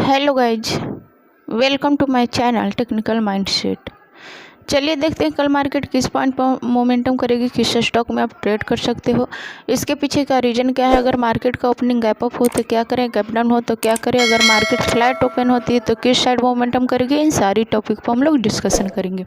Hello guys, welcome to my channel technical mindset. चलिए देखते हैं कल मार्केट किस पॉइंट पर मोमेंटम करेगी, किस स्टॉक में आप ट्रेड कर सकते हो, इसके पीछे का रीज़न क्या है। अगर मार्केट का ओपनिंग गैप अप हो तो क्या करें, गैप डाउन हो तो क्या करें, अगर मार्केट फ्लैट ओपन होती है तो किस साइड मोमेंटम करेगी, इन सारी टॉपिक पर हम लोग डिस्कशन करेंगे।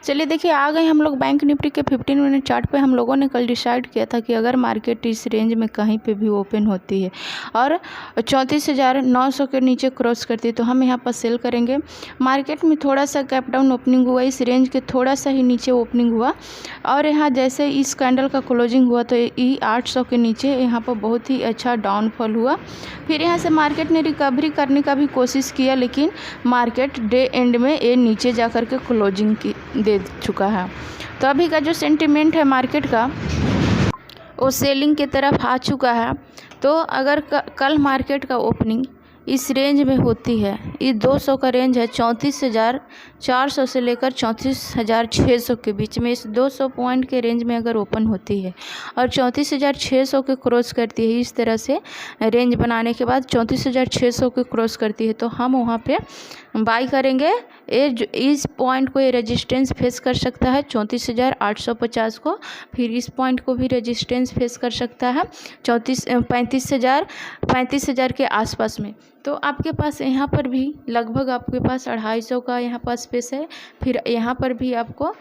चलिए देखिए, आ गए हम लोग बैंक निफ्टी के 15 मिनट चार्ट पे। हम लोगों ने कल डिसाइड किया था कि अगर मार्केट इस रेंज में कहीं पे भी ओपन होती है और 34,900 के नीचे क्रॉस करती है तो हम यहाँ पर सेल करेंगे। मार्केट में थोड़ा सा गैप डाउन ओपनिंग हुआ, इस रेंज के थोड़ा सा ही नीचे ओपनिंग हुआ और यहाँ जैसे इस कैंडल का क्लोजिंग हुआ तो ई 800 के नीचे यहाँ पर बहुत ही अच्छा डाउनफॉल हुआ। फिर यहाँ से मार्केट ने रिकवरी करने का भी कोशिश किया, लेकिन मार्केट डे एंड में ये नीचे जा कर के क्लोजिंग की दे चुका है। तो अभी का जो सेंटिमेंट है मार्केट का वो सेलिंग की तरफ आ चुका है। तो अगर कल मार्केट का ओपनिंग इस रेंज में होती है, ये 200 का रेंज है 34,400 से लेकर 34,600 के बीच में, इस 200 पॉइंट के रेंज में अगर ओपन होती है और 34,600 के क्रॉस करती है, इस तरह से रेंज बनाने के बाद 34,600 के क्रॉस करती है तो हम वहाँ पे बाई करेंगे। इस पॉइंट को ये रेजिस्टेंस फेस कर सकता है 34,850 को, फिर इस पॉइंट को भी रेजिस्टेंस फेस कर सकता है 35,000 के आसपास में। तो आपके पास यहाँ पर भी लगभग आपके पास 250 का यहाँ पर स्पेस है, फिर यहाँ पर भी आपको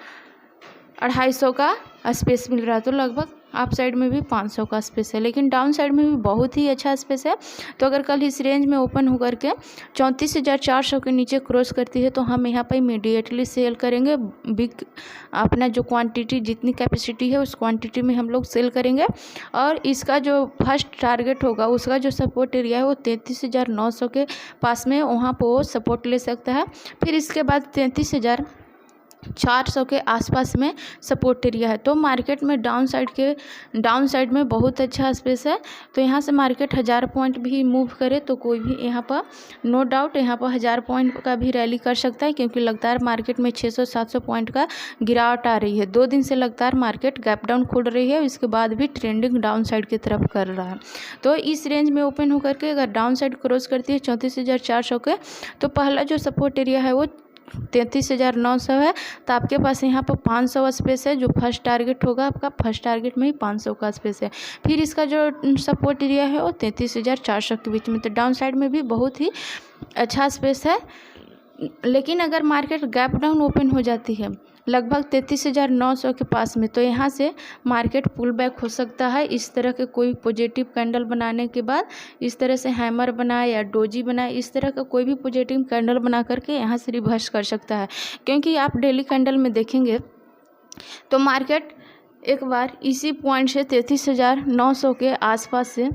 250 का स्पेस मिल रहा है, तो लगभग अप साइड में भी 500 का स्पेस है, लेकिन डाउन साइड में भी बहुत ही अच्छा स्पेस है। तो अगर कल इस रेंज में ओपन होकर के 34,400 के नीचे क्रॉस करती है तो हम यहाँ पर इमीडिएटली सेल करेंगे। बिग अपना जो क्वांटिटी, जितनी कैपेसिटी है उस क्वांटिटी में हम लोग सेल करेंगे और इसका जो फर्स्ट टारगेट होगा, उसका जो सपोर्ट एरिया है वो 33,900 के पास में, वहाँ पर वो सपोर्ट ले सकता है। फिर इसके बाद 33,400 के आसपास में सपोर्ट एरिया है। तो मार्केट में डाउन साइड में बहुत अच्छा स्पेस है। तो यहाँ से मार्केट 1000 पॉइंट भी मूव करे तो कोई भी यहाँ पर नो डाउट यहाँ पर 1000 पॉइंट का भी रैली कर सकता है, क्योंकि लगातार मार्केट में 600-700 पॉइंट का गिरावट आ रही है। 2 दिन से लगातार मार्केट गैप डाउन खोल रही है, इसके बाद भी ट्रेंडिंग डाउन साइड की तरफ कर रहा है। तो इस रेंज में ओपन होकर के अगर डाउन साइड क्रॉस करती है 34,400 के, तो पहला जो सपोर्ट एरिया है वो 33,900 है। तो आपके पास यहाँ पर 500 स्पेस है, जो फर्स्ट टारगेट होगा आपका, फर्स्ट टारगेट में ही 500 का स्पेस है। फिर इसका जो सपोर्ट एरिया है वो 33,400 के बीच में। तो डाउन साइड में भी बहुत ही अच्छा स्पेस है, लेकिन अगर मार्केट गैप डाउन ओपन हो जाती है लगभग 33,900 के पास में, तो यहाँ से मार्केट पुल बैक हो सकता है। इस तरह के कोई पॉजिटिव कैंडल बनाने के बाद, इस तरह से हैमर बनाए या डोजी बनाए, इस तरह का कोई भी पॉजिटिव कैंडल बना करके यहाँ से रिवर्स कर सकता है। क्योंकि आप डेली कैंडल में देखेंगे तो मार्केट एक बार इसी पॉइंट से 33,900 के आसपास से,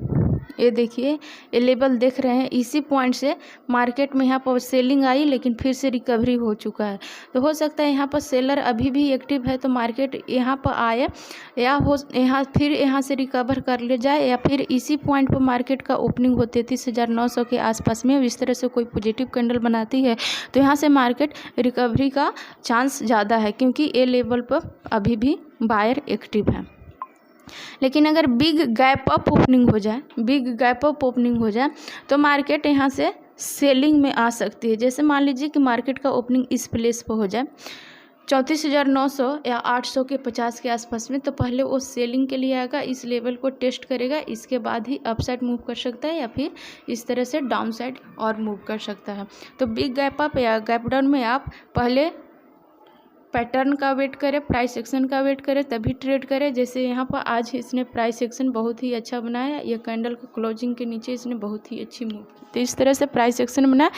ये देखिए ये लेवल देख रहे हैं, इसी पॉइंट से मार्केट में यहाँ पर सेलिंग आई, लेकिन फिर से रिकवरी हो चुका है। तो हो सकता है यहाँ पर सेलर अभी भी एक्टिव है तो मार्केट यहाँ पर आए या यहाँ से रिकवर कर ले जाए, या फिर इसी पॉइंट पर मार्केट का ओपनिंग हो 33,900 के आसपास में, इस तरह से कोई पॉजिटिव कैंडल बनाती है तो यहाँ से मार्केट रिकवरी का चांस ज़्यादा है, क्योंकि ये लेवल पर अभी भी बायर एक्टिव है। लेकिन अगर बिग गैप अप ओपनिंग हो जाए तो मार्केट यहाँ से सेलिंग में आ सकती है। जैसे मान लीजिए कि मार्केट का ओपनिंग इस प्लेस पर हो जाए 34,900 या 800 के 50 के आसपास में, तो पहले वो सेलिंग के लिए आएगा, इस लेवल को टेस्ट करेगा, इसके बाद ही अप साइड मूव कर सकता है या फिर इस तरह से डाउन साइड और मूव कर सकता है। तो बिग गैप अप या गैप डाउन में आप पहले पैटर्न का वेट करें, प्राइस एक्शन का वेट करें, तभी ट्रेड करें। जैसे यहाँ पर आज इसने प्राइस एक्शन बहुत ही अच्छा बनाया, ये कैंडल को क्लोजिंग के नीचे इसने बहुत ही अच्छी मूव की, तो इस तरह से प्राइस एक्शन बनाए,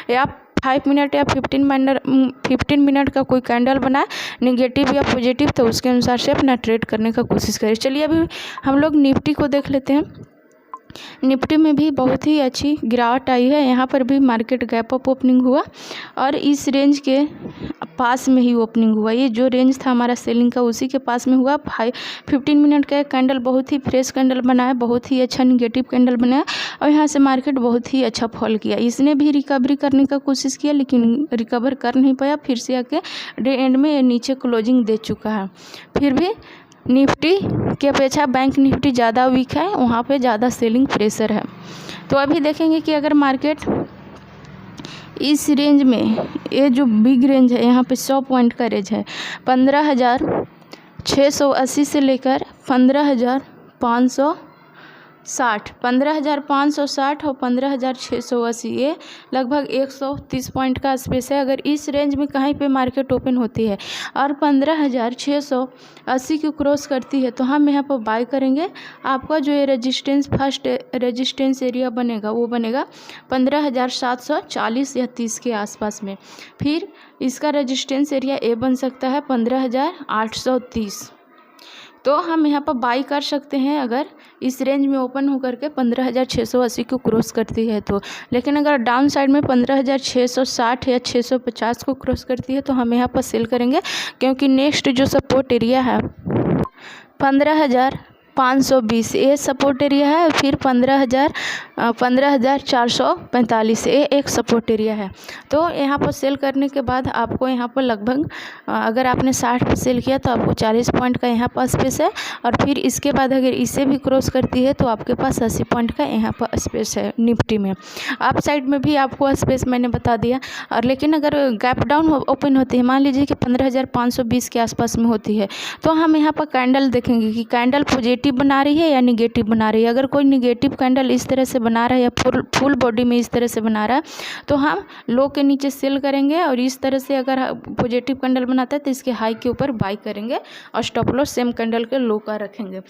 या 5 मिनट या 15 मिनट का कोई कैंडल बनाए, निगेटिव या पॉजिटिव, तो उसके अनुसार से अपना ट्रेड करने का कोशिश करें। चलिए अभी हम लोग निफ्टी को देख लेते हैं। निफ्टी में भी बहुत ही अच्छी गिरावट आई है, यहाँ पर भी मार्केट गैप अप ओपनिंग हुआ और इस रेंज के पास में ही ओपनिंग हुआ। ये जो रेंज था हमारा सेलिंग का उसी के पास में हुआ। 15 मिनट का कैंडल बहुत ही फ्रेश कैंडल बनाया, बहुत ही अच्छा निगेटिव कैंडल बनाया और यहाँ से मार्केट बहुत ही अच्छा फॉल किया। इसने भी रिकवरी करने का कोशिश किया लेकिन रिकवर कर नहीं पाया, फिर से आके डे एंड में नीचे क्लोजिंग दे चुका है। फिर भी निफ्टी की अपेक्षा बैंक निफ्टी ज़्यादा वीक है, वहाँ पे ज़्यादा सेलिंग प्रेशर है। तो अभी देखेंगे कि अगर मार्केट इस रेंज में ये जो बिग रेंज है यहाँ पे 100 पॉइंट का रेंज है। 15,680 से लेकर 15,560, 15,560 और 15,680, ये लगभग 130 पॉइंट का स्पेस है। अगर इस रेंज में कहीं पे मार्केट ओपन होती है और 15,680 को क्रॉस करती है तो हम यहाँ पर बाय करेंगे। आपका जो ये रेजिस्टेंस, फर्स्ट रेजिस्टेंस एरिया बनेगा वो बनेगा 15,740 या 30 के आसपास में। फिर इसका रेजिस्टेंस एरिया ए बन सकता है 15,830। तो हम यहाँ पर बाई कर सकते हैं अगर इस रेंज में ओपन होकर के 15,680 को क्रॉस करती है तो। लेकिन अगर डाउन साइड में 15,660 या 650 को क्रॉस करती है तो हम यहाँ पर सेल करेंगे, क्योंकि नेक्स्ट जो सपोर्ट एरिया है 15,520 ये सपोर्ट एरिया है। फिर 15,445 ये एक सपोर्ट एरिया है। तो यहाँ पर सेल करने के बाद आपको यहाँ पर लगभग अगर आपने 60 पे सेल किया तो आपको 40 पॉइंट का यहाँ पर स्पेस है। और फिर इसके बाद अगर इसे भी क्रॉस करती है तो आपके पास 80 पॉइंट का यहाँ पर स्पेस है निफ्टी में। अप साइड में भी आपको स्पेस मैंने बता दिया। और लेकिन अगर गैप डाउन ओपन होती है, मान लीजिए कि 15,520 के आसपास में होती है, तो हम यहाँ पर कैंडल देखेंगे कि कैंडल पॉजिटिव बना रही है या निगेटिव बना रही है। अगर कोई निगेटिव कैंडल इस तरह से बना रहा है या फुल बॉडी में इस तरह से बना रहा है तो हम लो के नीचे सेल करेंगे। और इस तरह से अगर पॉजिटिव कैंडल बनाता है तो इसके हाई के ऊपर बाई करेंगे और स्टॉप लॉस सेम कैंडल के लो का रखेंगे।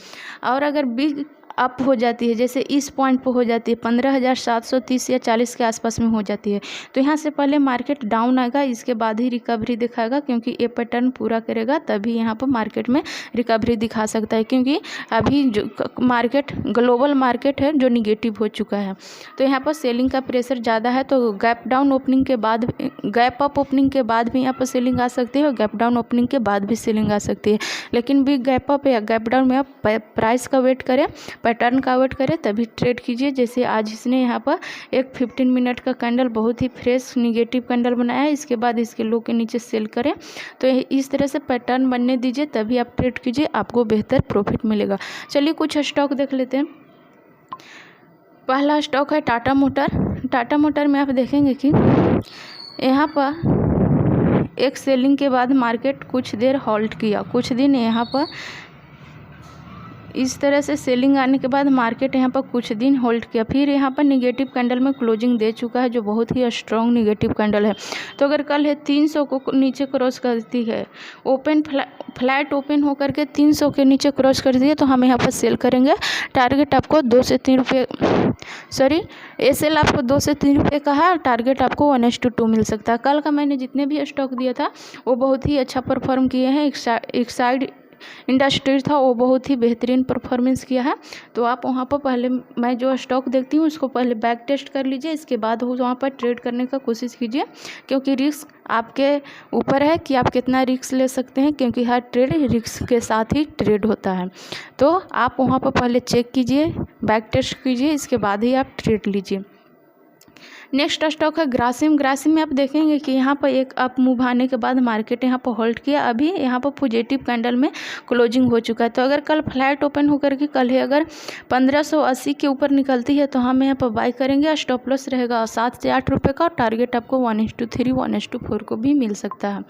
और अगर बिग अप हो जाती है, जैसे इस पॉइंट पर हो जाती है 15,730 या 40 के आसपास में हो जाती है, तो यहाँ से पहले मार्केट डाउन आएगा, इसके बाद ही रिकवरी दिखाएगा, क्योंकि ये पैटर्न पूरा करेगा तभी यहाँ पर मार्केट में रिकवरी दिखा सकता है। क्योंकि अभी जो मार्केट ग्लोबल मार्केट है जो निगेटिव हो चुका है, तो यहाँ पर सेलिंग का प्रेशर ज़्यादा है। तो गैप डाउन ओपनिंग के बाद, गैप अप ओपनिंग के बाद भी यहाँ पर सेलिंग आ सकती है और गैप डाउन ओपनिंग के बाद भी सेलिंग आ सकती है। लेकिन भी गैप अप या गैप डाउन में आप प्राइस का वेट करें, पैटर्न का वेट करें, तभी ट्रेड कीजिए। जैसे आज इसने यहाँ पर एक 15 मिनट का कैंडल बहुत ही फ्रेश निगेटिव कैंडल बनाया है, इसके बाद इसके लो के नीचे सेल करें। तो इस तरह से पैटर्न बनने दीजिए, तभी आप ट्रेड कीजिए, आपको बेहतर प्रॉफिट मिलेगा। चलिए कुछ स्टॉक देख लेते हैं। पहला स्टॉक है टाटा मोटर। टाटा मोटर में आप देखेंगे कि यहाँ पर एक सेलिंग के बाद मार्केट कुछ देर हॉल्ट किया, कुछ दिन यहाँ पर इस तरह से सेलिंग आने के बाद मार्केट यहाँ पर कुछ दिन होल्ड किया। फिर यहाँ पर निगेटिव कैंडल में क्लोजिंग दे चुका है, जो बहुत ही स्ट्रॉन्ग निगेटिव कैंडल है। तो अगर कल है 300 को नीचे क्रॉस करती है, ओपन फ्लैट ओपन होकर के 300 के नीचे क्रॉस करती है, तो हम यहाँ पर सेल करेंगे। टारगेट आपको 2 से 3 रुपये, सॉरी एसएल आपको 2 से 3 रुपये का है और टारगेट आपको 1:2 मिल सकता है। कल का मैंने जितने भी स्टॉक दिया था वो बहुत ही अच्छा परफॉर्म किए हैं। एक साइड इंडस्ट्री था वो बहुत ही बेहतरीन परफॉर्मेंस किया है। तो आप वहाँ पर पहले, मैं जो स्टॉक देखती हूँ उसको पहले बैक टेस्ट कर लीजिए, इसके बाद वहाँ पर ट्रेड करने का कोशिश कीजिए, क्योंकि रिस्क आपके ऊपर है कि आप कितना रिस्क ले सकते हैं, क्योंकि हर ट्रेड रिस्क के साथ ही ट्रेड होता है। तो आप वहाँ पर पहले चेक कीजिए, बैक टेस्ट कीजिए, इसके बाद ही आप ट्रेड लीजिए। नेक्स्ट स्टॉक है ग्रासिम। ग्रासिम में आप देखेंगे कि यहाँ पर एक अप मूव आने के बाद मार्केट यहाँ पर होल्ड किया, अभी यहाँ पर पॉजिटिव कैंडल में क्लोजिंग हो चुका है। तो अगर कल फ्लैट ओपन होकर के कल है अगर 1580 के ऊपर निकलती है तो हम यहाँ पर बाई करेंगे। स्टॉप लॉस रहेगा 7 से 8 रुपये का और टारगेट आपको 1:3 1:4 को भी मिल सकता है।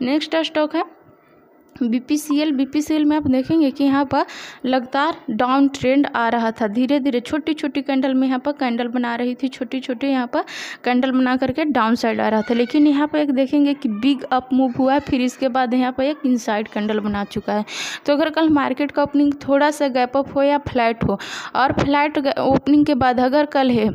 नेक्स्ट स्टॉक है बीपीसीएल। बीपीसीएल में आप देखेंगे कि यहाँ पर लगातार डाउन ट्रेंड आ रहा था, धीरे धीरे छोटी छोटी कैंडल में यहाँ पर कैंडल बना रही थी, छोटी छोटी यहाँ पर कैंडल बना करके डाउन साइड आ रहा था। लेकिन यहाँ पर एक देखेंगे कि बिग अप मूव हुआ है, फिर इसके बाद यहाँ पर एक इनसाइड कैंडल बना चुका है। तो अगर कल मार्केट का ओपनिंग थोड़ा सा गैप अप हो या फ्लैट हो, और फ्लैट ओपनिंग के बाद अगर कल है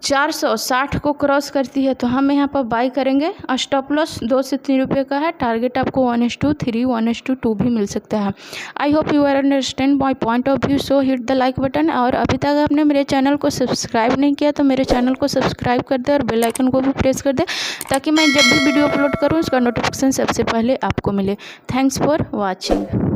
460 को क्रॉस करती है तो हम यहाँ पर बाई करेंगे। स्टॉप लॉस 2 से 3 रुपये का है, टारगेट आपको 1:3 1:2 भी मिल सकता है। I hope you are understand my point of view, so hit the like button. और अभी तक आपने मेरे चैनल को सब्सक्राइब नहीं किया तो मेरे चैनल को सब्सक्राइब कर दे और बेल आइकन को भी प्रेस कर दे, ताकि मैं जब भी वीडियो अपलोड करूँ उसका नोटिफिकेशन सबसे पहले आपको मिले। Thanks for watching.